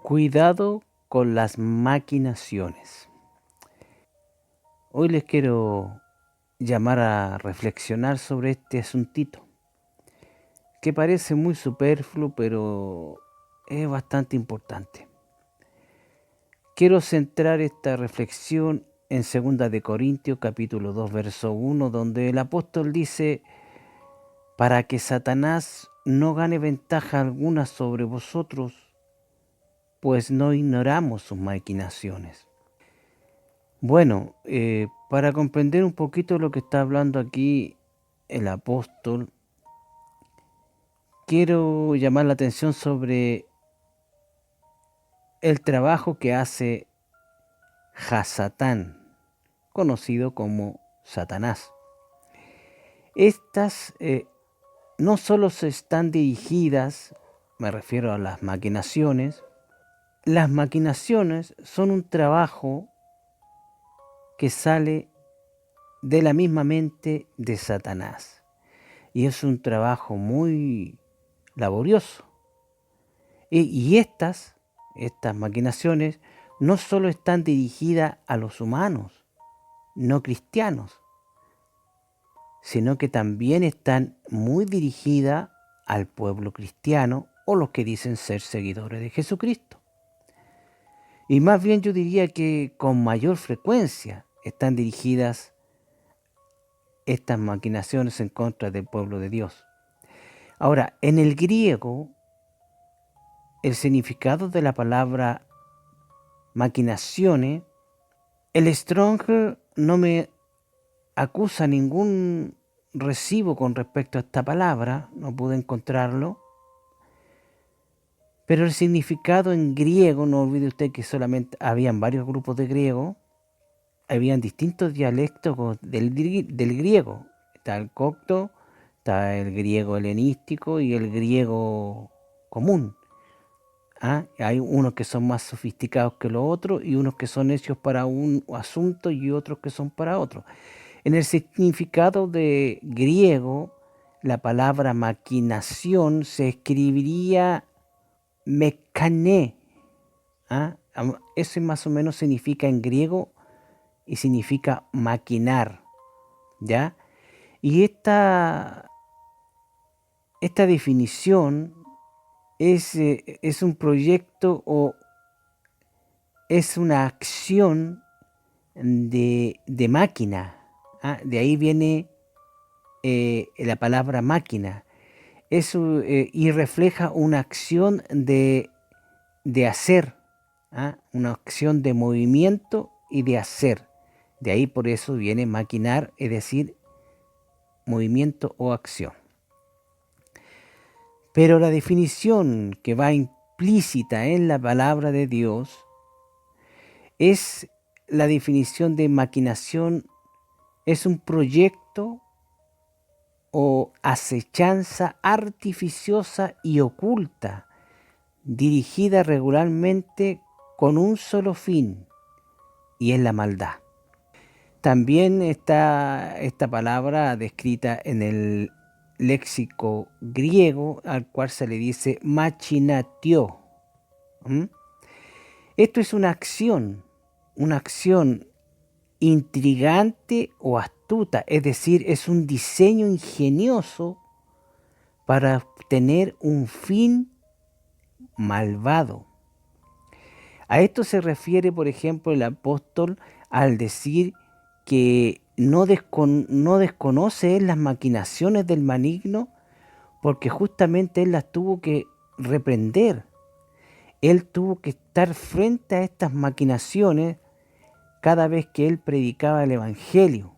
Cuidado con las maquinaciones. Hoy les quiero llamar a reflexionar sobre este asuntito, que parece muy superfluo, pero es bastante importante. Quiero centrar esta reflexión en 2 de Corintios capítulo 2, verso 1, donde el apóstol dice: para que Satanás no gane ventaja alguna sobre vosotros, pues no ignoramos sus maquinaciones. Bueno, para comprender un poquito lo que está hablando aquí el apóstol, quiero llamar la atención sobre el trabajo que hace Hasatán, conocido como Satanás. Estas no solo se están dirigidas, me refiero a las maquinaciones son un trabajo que sale de la misma mente de Satanás. Y es un trabajo muy laborioso. Y estas maquinaciones no solo están dirigidas a los humanos no cristianos, sino que también están muy dirigidas al pueblo cristiano o los que dicen ser seguidores de Jesucristo. Y más bien yo diría que con mayor frecuencia están dirigidas estas maquinaciones en contra del pueblo de Dios. Ahora, en el griego, el significado de la palabra maquinaciones, el Strong no me acusa ningún recibo con respecto a esta palabra, no pude encontrarlo, pero el significado en griego, no olvide usted que solamente habían varios grupos de griego, habían distintos dialectos del griego. Está el copto, está el griego helenístico y el griego común. Hay unos que son más sofisticados que los otros y unos que son hechos para un asunto y otros que son para otro. En el significado de griego, la palabra maquinación se escribiría mekané. Eso más o menos significa en griego y significa maquinar, ¿ya? Y esta definición es un proyecto o es una acción de máquina. De ahí viene la palabra máquina. Eso, y refleja una acción de hacer, una acción de movimiento y de hacer. De ahí por eso viene maquinar, es decir, movimiento o acción. Pero la definición que va implícita en la palabra de Dios es la definición de maquinación, es un proyecto o acechanza artificiosa y oculta, dirigida regularmente con un solo fin, y es la maldad. También está esta palabra descrita en el léxico griego, al cual se le dice machinatio. Esto es una acción intrigante o astuta, es decir, es un diseño ingenioso para obtener un fin malvado. A esto se refiere, por ejemplo, el apóstol al decir que no desconoce él las maquinaciones del maligno, porque justamente él las tuvo que reprender. Él tuvo que estar frente a estas maquinaciones cada vez que él predicaba el Evangelio.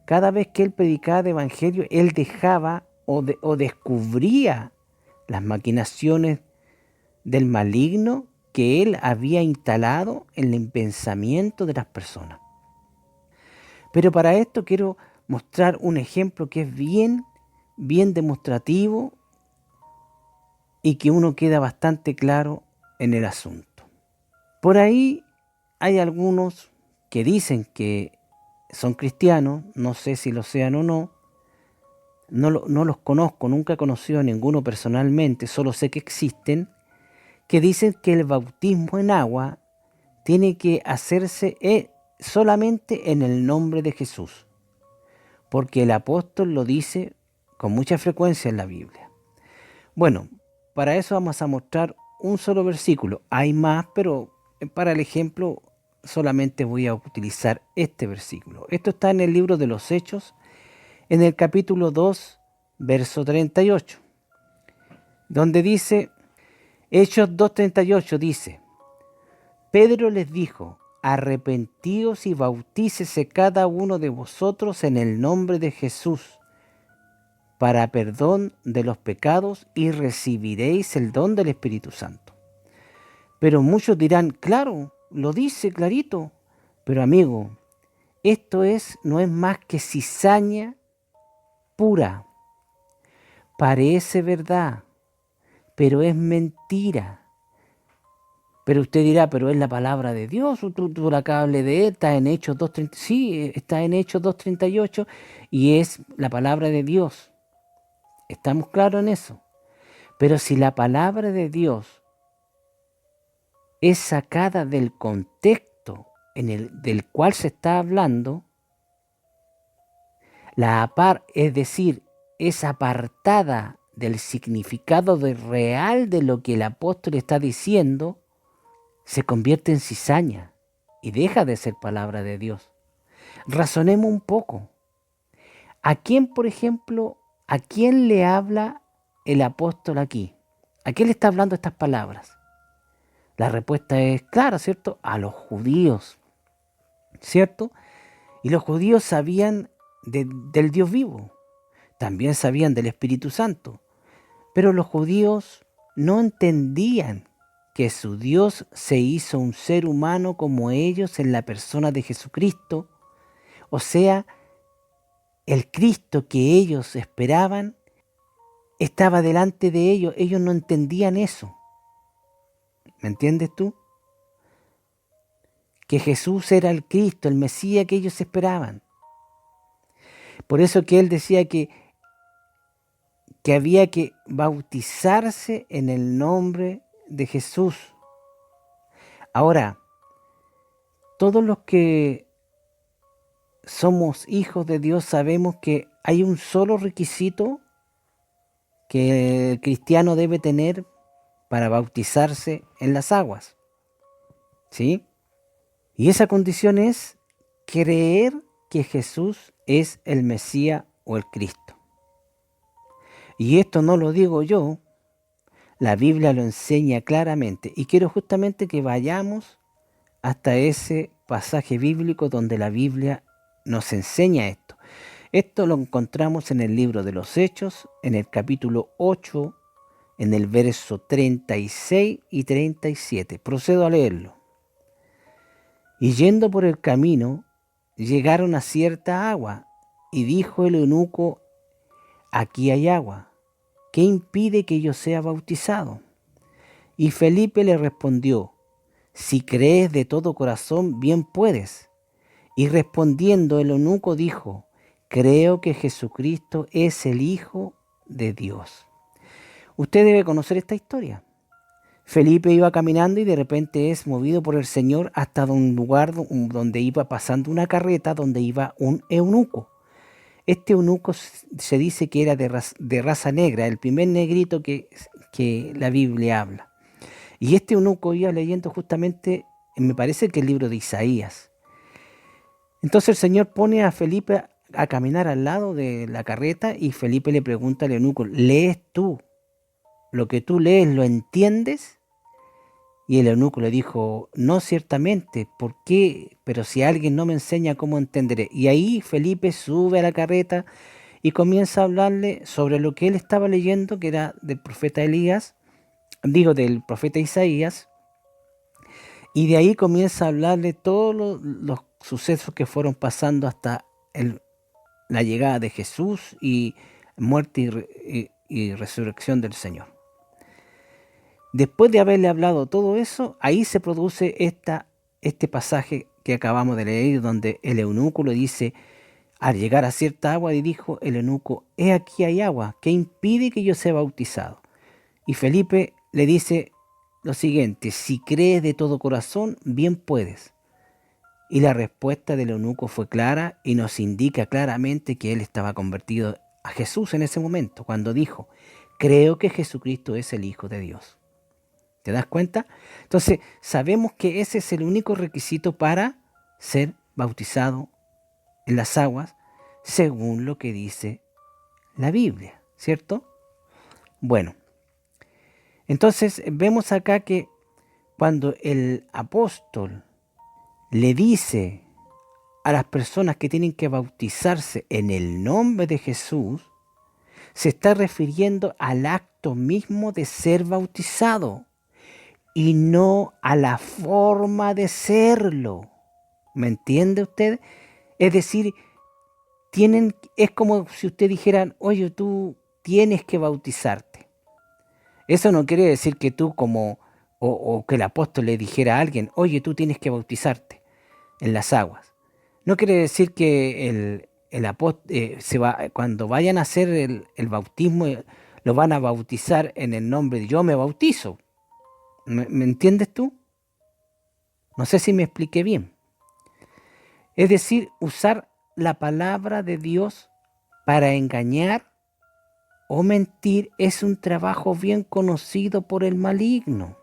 Cada vez que él predicaba el Evangelio, él dejaba o descubría las maquinaciones del maligno que él había instalado en el pensamiento de las personas. Pero para esto quiero mostrar un ejemplo que es bien demostrativo y que uno queda bastante claro en el asunto. Por ahí hay algunos que dicen que son cristianos, no sé si lo sean o no, no los conozco, nunca he conocido a ninguno personalmente, solo sé que existen, que dicen que el bautismo en agua tiene que hacerse solamente en el nombre de Jesús, porque el apóstol lo dice con mucha frecuencia en la Biblia. Bueno, para eso vamos a mostrar un solo versículo. Hay más, pero para el ejemplo solamente voy a utilizar este versículo. Esto está en el libro de los Hechos, en el capítulo 2, verso 38, donde dice, Hechos 2:38 dice, Pedro les dijo, arrepentíos y bautícese cada uno de vosotros en el nombre de Jesús para perdón de los pecados y recibiréis el don del Espíritu Santo. Pero muchos dirán, claro, lo dice clarito, pero amigo, esto no es más que cizaña pura. Parece verdad, pero es mentira. Pero usted dirá, pero es la palabra de Dios, tú la acabas de leer, está en Hechos 2:30, sí, está en Hechos 2:38 y es la palabra de Dios. ¿Estamos claros en eso? Pero si la palabra de Dios es sacada del contexto del cual se está hablando, es decir, es apartada del significado real de lo que el apóstol está diciendo, se convierte en cizaña y deja de ser palabra de Dios. Razonemos un poco. ¿A quién, por ejemplo, a quién le habla el apóstol aquí? ¿A quién le está hablando estas palabras? La respuesta es clara, ¿cierto? A los judíos, ¿cierto? Y los judíos sabían del Dios vivo, también sabían del Espíritu Santo, pero los judíos no entendían que su Dios se hizo un ser humano como ellos en la persona de Jesucristo, o sea, el Cristo que ellos esperaban estaba delante de ellos, ellos no entendían eso. ¿Me entiendes tú? Que Jesús era el Cristo, el Mesías que ellos esperaban. Por eso que él decía que había que bautizarse en el nombre de Jesús. Ahora, todos los que somos hijos de Dios sabemos que hay un solo requisito que el cristiano debe tener para bautizarse en las aguas, ¿sí? Y esa condición es creer que Jesús es el Mesías o el Cristo. Y esto no lo digo yo, la Biblia lo enseña claramente. Y quiero justamente que vayamos hasta ese pasaje bíblico donde la Biblia nos enseña esto. Esto lo encontramos en el libro de los Hechos, en el capítulo 8, en el verso 36 y 37. Procedo a leerlo. Y yendo por el camino, llegaron a cierta agua, y dijo el eunuco, aquí hay agua, ¿qué impide que yo sea bautizado? Y Felipe le respondió, si crees de todo corazón, bien puedes. Y respondiendo el eunuco dijo, creo que Jesucristo es el Hijo de Dios. Usted debe conocer esta historia. Felipe iba caminando y de repente es movido por el Señor hasta un lugar donde iba pasando una carreta, donde iba un eunuco. Este eunuco se dice que era de raza negra, el primer negrito que la Biblia habla. Y este eunuco iba leyendo justamente, me parece que el libro de Isaías. Entonces el Señor pone a Felipe a caminar al lado de la carreta y Felipe le pregunta al eunuco, ¿lees tú? ¿Lo que tú lees lo entiendes? Y el eunuco le dijo, no ciertamente, ¿por qué? Pero si alguien no me enseña, ¿cómo entenderé? Y ahí Felipe sube a la carreta y comienza a hablarle sobre lo que él estaba leyendo, que era del profeta del profeta Isaías, y de ahí comienza a hablarle todos los sucesos que fueron pasando hasta la llegada de Jesús y muerte y resurrección del Señor. Después de haberle hablado todo eso, ahí se produce este pasaje que acabamos de leer, donde el eunuco le dice, al llegar a cierta agua, y dijo el eunuco, he aquí hay agua, ¿qué impide que yo sea bautizado? Y Felipe le dice, lo siguiente: si crees de todo corazón, bien puedes. Y la respuesta del eunuco fue clara y nos indica claramente que él estaba convertido a Jesús en ese momento, cuando dijo: creo que Jesucristo es el Hijo de Dios. ¿Te das cuenta? Entonces, sabemos que ese es el único requisito para ser bautizado en las aguas, según lo que dice la Biblia, ¿cierto? Bueno, entonces vemos acá que cuando el apóstol le dice a las personas que tienen que bautizarse en el nombre de Jesús, se está refiriendo al acto mismo de ser bautizado y no a la forma de serlo. ¿Me entiende usted? Es decir, es como si usted dijeran: oye, tú tienes que bautizarte. Eso no quiere decir que tú o que el apóstol le dijera a alguien: oye, tú tienes que bautizarte en las aguas. No quiere decir que el apóstol cuando vayan a hacer el bautismo, lo van a bautizar en el nombre de yo me bautizo. ¿Me entiendes tú? No sé si me expliqué bien. Es decir, usar la palabra de Dios para engañar o mentir es un trabajo bien conocido por el maligno.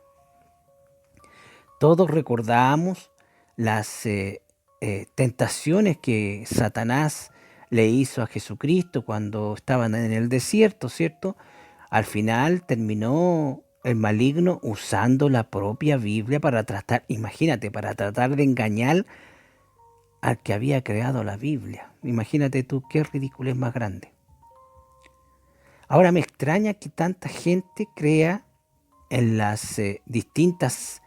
Todos recordamos las tentaciones que Satanás le hizo a Jesucristo cuando estaban en el desierto, ¿cierto? Al final terminó el maligno usando la propia Biblia para tratar, imagínate, para tratar de engañar al que había creado la Biblia. Imagínate tú qué ridículo es más grande. Ahora me extraña que tanta gente crea en las distintas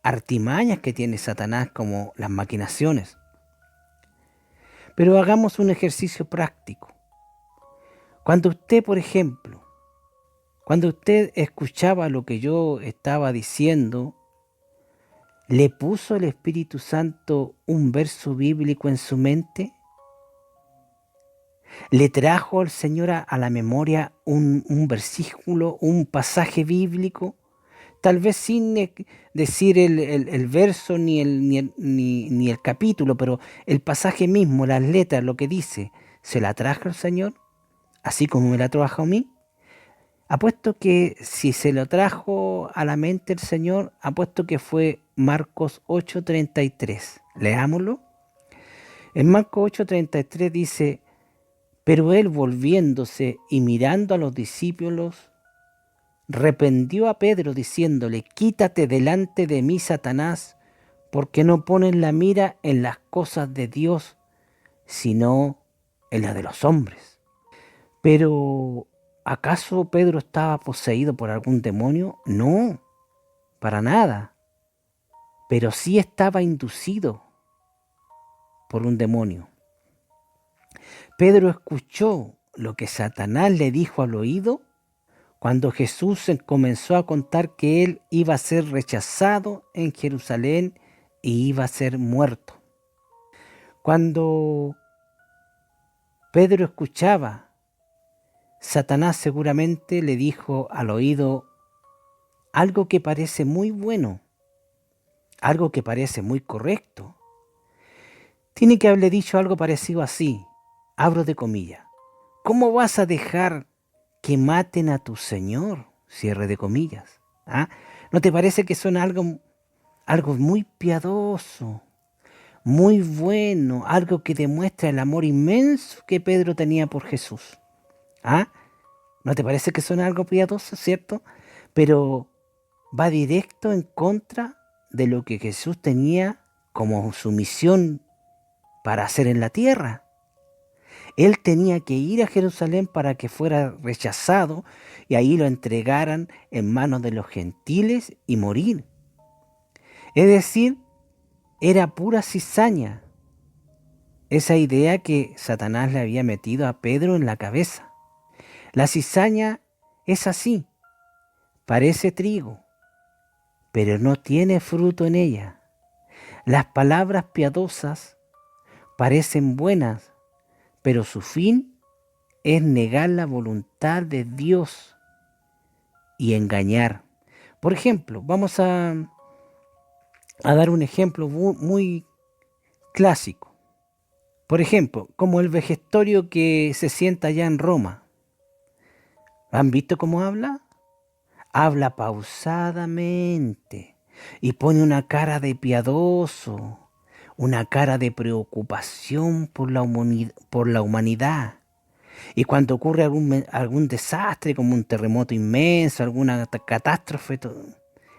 artimañas que tiene Satanás, como las maquinaciones. Pero hagamos un ejercicio práctico. Cuando usted, por ejemplo, cuando usted escuchaba lo que yo estaba diciendo, ¿le puso el Espíritu Santo un verso bíblico en su mente? ¿Le trajo al Señor a la memoria un versículo, un pasaje bíblico? Tal vez sin decir el verso ni el capítulo, pero el pasaje mismo, las letras, lo que dice, ¿se la trajo el Señor? Así como me la trajo a mí. Apuesto que si se lo trajo a la mente el Señor, apuesto que fue Marcos 8:33. Leámoslo. En Marcos 8:33 dice: pero él, volviéndose y mirando a los discípulos, reprendió a Pedro diciéndole: quítate delante de mí, Satanás, porque no pones la mira en las cosas de Dios, sino en las de los hombres. Pero, ¿acaso Pedro estaba poseído por algún demonio? No, para nada. Pero sí estaba inducido por un demonio. Pedro escuchó lo que Satanás le dijo al oído cuando Jesús comenzó a contar que él iba a ser rechazado en Jerusalén y iba a ser muerto. Cuando Pedro escuchaba, Satanás seguramente le dijo al oído algo que parece muy bueno, algo que parece muy correcto. Tiene que haberle dicho algo parecido así, abro de comillas: ¿cómo vas a dejar que maten a tu Señor? Cierre de comillas. ¿Ah? ¿No te parece que son algo muy piadoso, muy bueno, algo que demuestra el amor inmenso que Pedro tenía por Jesús? ¿Ah? ¿No te parece que son algo piadoso, cierto? Pero va directo en contra de lo que Jesús tenía como su misión para hacer en la tierra. Él tenía que ir a Jerusalén para que fuera rechazado y ahí lo entregaran en manos de los gentiles y morir. Es decir, era pura cizaña esa idea que Satanás le había metido a Pedro en la cabeza. La cizaña es así, parece trigo, pero no tiene fruto en ella. Las palabras piadosas parecen buenas, pero su fin es negar la voluntad de Dios y engañar. Por ejemplo, vamos a dar un ejemplo muy clásico. Por ejemplo, como el vejestorio que se sienta allá en Roma. ¿Han visto cómo habla? Habla pausadamente y pone una cara de piadoso, una cara de preocupación por la humanidad. Y cuando ocurre algún desastre, como un terremoto inmenso, alguna catástrofe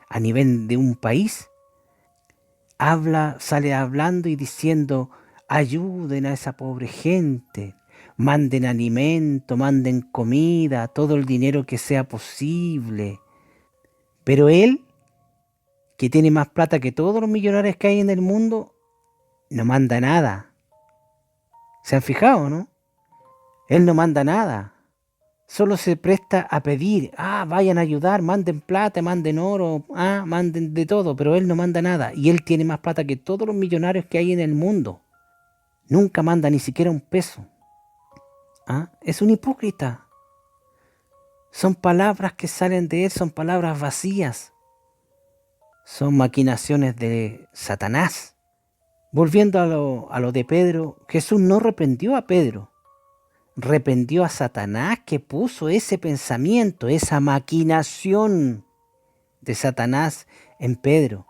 a nivel de un país, sale hablando y diciendo: ayuden a esa pobre gente, manden alimento, manden comida, todo el dinero que sea posible. Pero él, que tiene más plata que todos los millonarios que hay en el mundo, no manda nada. ¿Se han fijado, no? Él no manda nada. Solo se presta a pedir: vayan a ayudar, manden plata, manden oro, manden de todo, pero él no manda nada. Y él tiene más plata que todos los millonarios que hay en el mundo. Nunca manda ni siquiera un peso. Es un hipócrita. Son palabras que salen de él, son palabras vacías. Son maquinaciones de Satanás. Volviendo a lo de Pedro, Jesús no reprendió a Pedro. Reprendió a Satanás, que puso ese pensamiento, esa maquinación de Satanás en Pedro.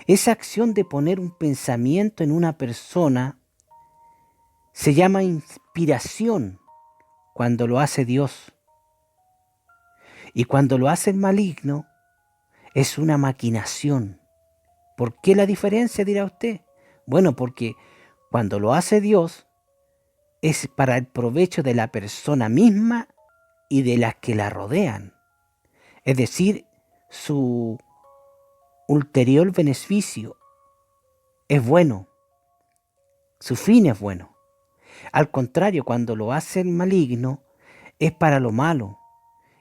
Esa acción de poner un pensamiento en una persona se llama inspiración cuando lo hace Dios. Y cuando lo hace el maligno, es una maquinación. ¿Por qué la diferencia, dirá usted? Bueno, porque cuando lo hace Dios, es para el provecho de la persona misma y de las que la rodean. Es decir, su ulterior beneficio es bueno, su fin es bueno. Al contrario, cuando lo hace el maligno, es para lo malo,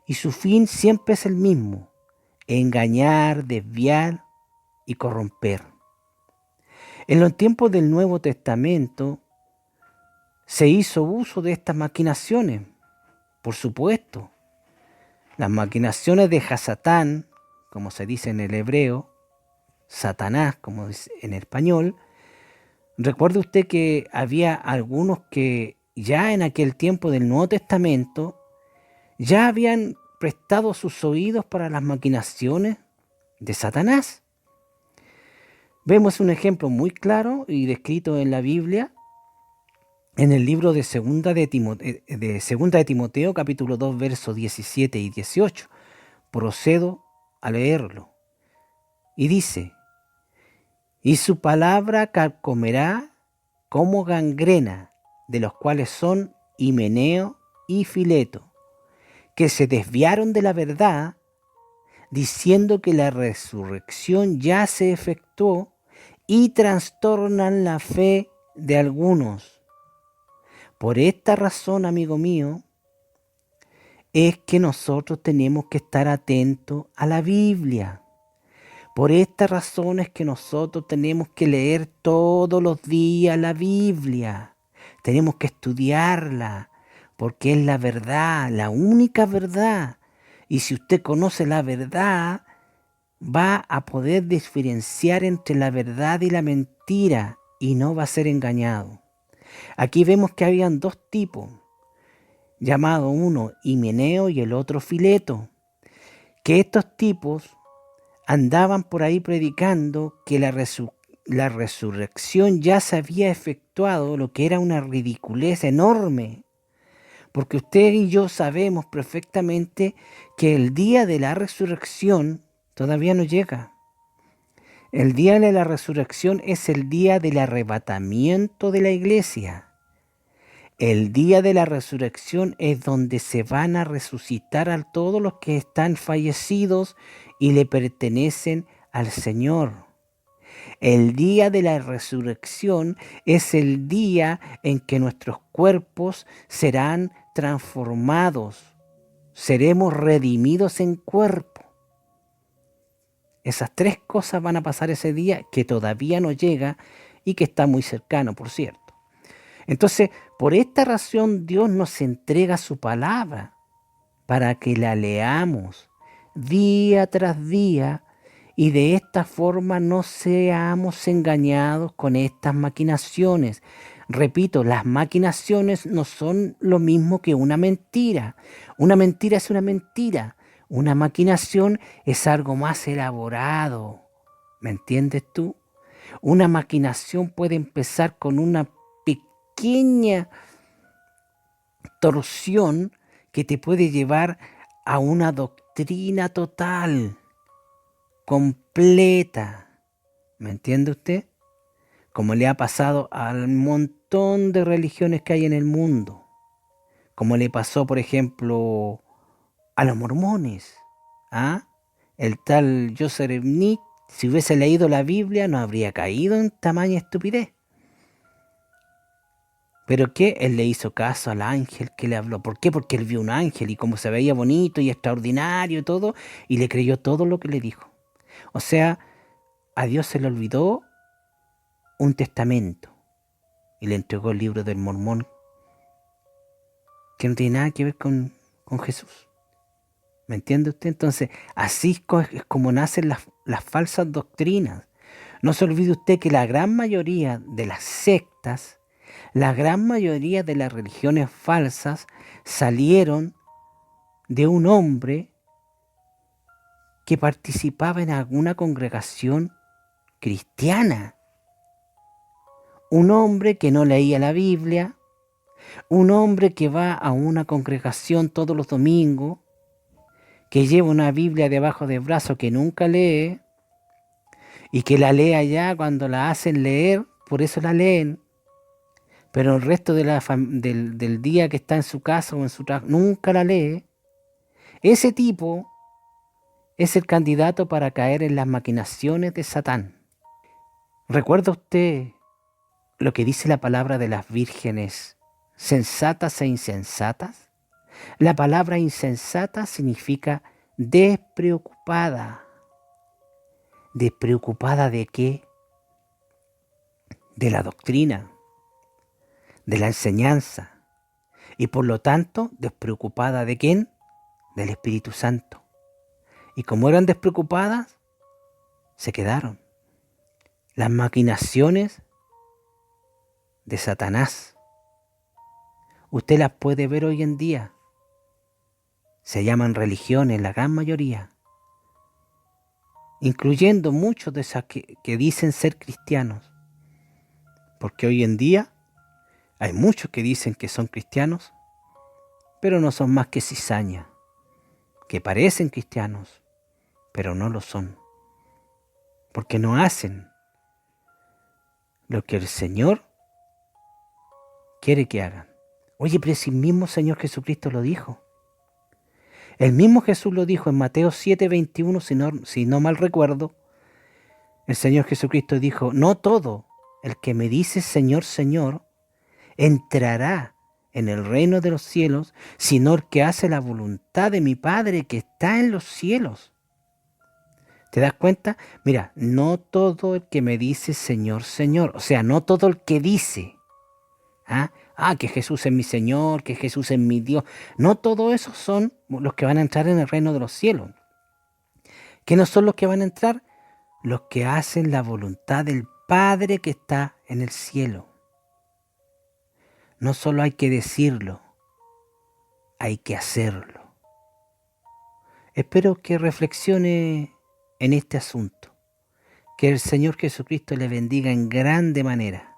y su fin siempre es el mismo: engañar, desviar y corromper. En los tiempos del Nuevo Testamento se hizo uso de estas maquinaciones, por supuesto. Las maquinaciones de Hasatán, como se dice en el hebreo, Satanás, como dice en español. Recuerde usted que había algunos que ya en aquel tiempo del Nuevo Testamento ya habían prestado sus oídos para las maquinaciones de Satanás. Vemos un ejemplo muy claro y descrito en la Biblia, en el libro de Segunda de Timoteo, capítulo 2, versos 17 y 18. Procedo a leerlo. Y dice: y su palabra carcomerá como gangrena, de los cuales son Himeneo y Fileto, que se desviaron de la verdad, diciendo que la resurrección ya se efectuó, y trastornan la fe de algunos. Por esta razón, amigo mío, es que nosotros tenemos que estar atentos a la Biblia. Por esta razón es que nosotros tenemos que leer todos los días la Biblia. Tenemos que estudiarla, porque es la verdad, la única verdad. Y si usted conoce la verdad, va a poder diferenciar entre la verdad y la mentira, y no va a ser engañado. Aquí vemos que habían dos tipos, llamado uno Himeneo y el otro Fileto, que estos tipos andaban por ahí predicando que la resurrección ya se había efectuado, lo que era una ridiculez enorme, porque usted y yo sabemos perfectamente que el día de la resurrección todavía no llega. El día de la resurrección es el día del arrebatamiento de la iglesia. El día de la resurrección es donde se van a resucitar a todos los que están fallecidos y le pertenecen al Señor. El día de la resurrección es el día en que nuestros cuerpos serán transformados. Seremos redimidos en cuerpo. Esas tres cosas van a pasar ese día, que todavía no llega y que está muy cercano, por cierto. Entonces, por esta razón Dios nos entrega su palabra para que la leamos, día tras día, y de esta forma no seamos engañados con estas maquinaciones. Repito, las maquinaciones no son lo mismo que una mentira. Una mentira es una mentira. Una maquinación es algo más elaborado. ¿Me entiendes tú? Una maquinación puede empezar con una pequeña torsión que te puede llevar a una doctrina total, completa. ¿Me entiende usted? Como le ha pasado al montón de religiones que hay en el mundo. Como le pasó, por ejemplo, a los mormones. ¿Ah? El tal Joseph Smith, si hubiese leído la Biblia, no habría caído en tamaña estupidez. ¿Pero qué? Él le hizo caso al ángel que le habló. ¿Por qué? Porque él vio un ángel y como se veía bonito y extraordinario y todo, y le creyó todo lo que le dijo. O sea, a Dios se le olvidó un testamento y le entregó el libro del Mormón, que no tiene nada que ver con Jesús. ¿Me entiende usted? Entonces, así es como nacen las falsas doctrinas. No se olvide usted que la gran mayoría de las sectas, la gran mayoría de las religiones falsas salieron de un hombre que participaba en alguna congregación cristiana. Un hombre que no leía la Biblia, un hombre que va a una congregación todos los domingos, que lleva una Biblia debajo del brazo que nunca lee y que la lee allá cuando la hacen leer, por eso la leen, pero el resto del día que está en su casa o en su trabajo nunca la lee. Ese tipo es el candidato para caer en las maquinaciones de Satán. ¿Recuerda usted lo que dice la palabra de las vírgenes sensatas e insensatas? La palabra insensata significa despreocupada. ¿Despreocupada de qué? De la doctrina, de la enseñanza. Y por lo tanto, despreocupada de quién? Del Espíritu Santo. Y como eran despreocupadas, se quedaron. Las maquinaciones de Satanás. Usted las puede ver hoy en día. Se llaman religiones, la gran mayoría. Incluyendo muchos de esas que dicen ser cristianos. Porque hoy en día hay muchos que dicen que son cristianos, pero no son más que cizaña. Que parecen cristianos, pero no lo son. Porque no hacen lo que el Señor quiere que hagan. Oye, pero si el mismo Señor Jesucristo lo dijo. El mismo Jesús lo dijo en Mateo 7:21, si no mal recuerdo. El Señor Jesucristo dijo, no todo el que me dice Señor, Señor, entrará en el reino de los cielos, sino el que hace la voluntad de mi Padre que está en los cielos. ¿Te das cuenta? Mira, no todo el que me dice Señor, Señor, o sea, no todo el que dice, que Jesús es mi Señor, que Jesús es mi Dios, no todo eso son los que van a entrar en el reino de los cielos. ¿Qué no son los que van a entrar? Los que hacen la voluntad del Padre que está en el cielo. No solo hay que decirlo, hay que hacerlo. Espero que reflexione en este asunto. Que el Señor Jesucristo le bendiga en grande manera.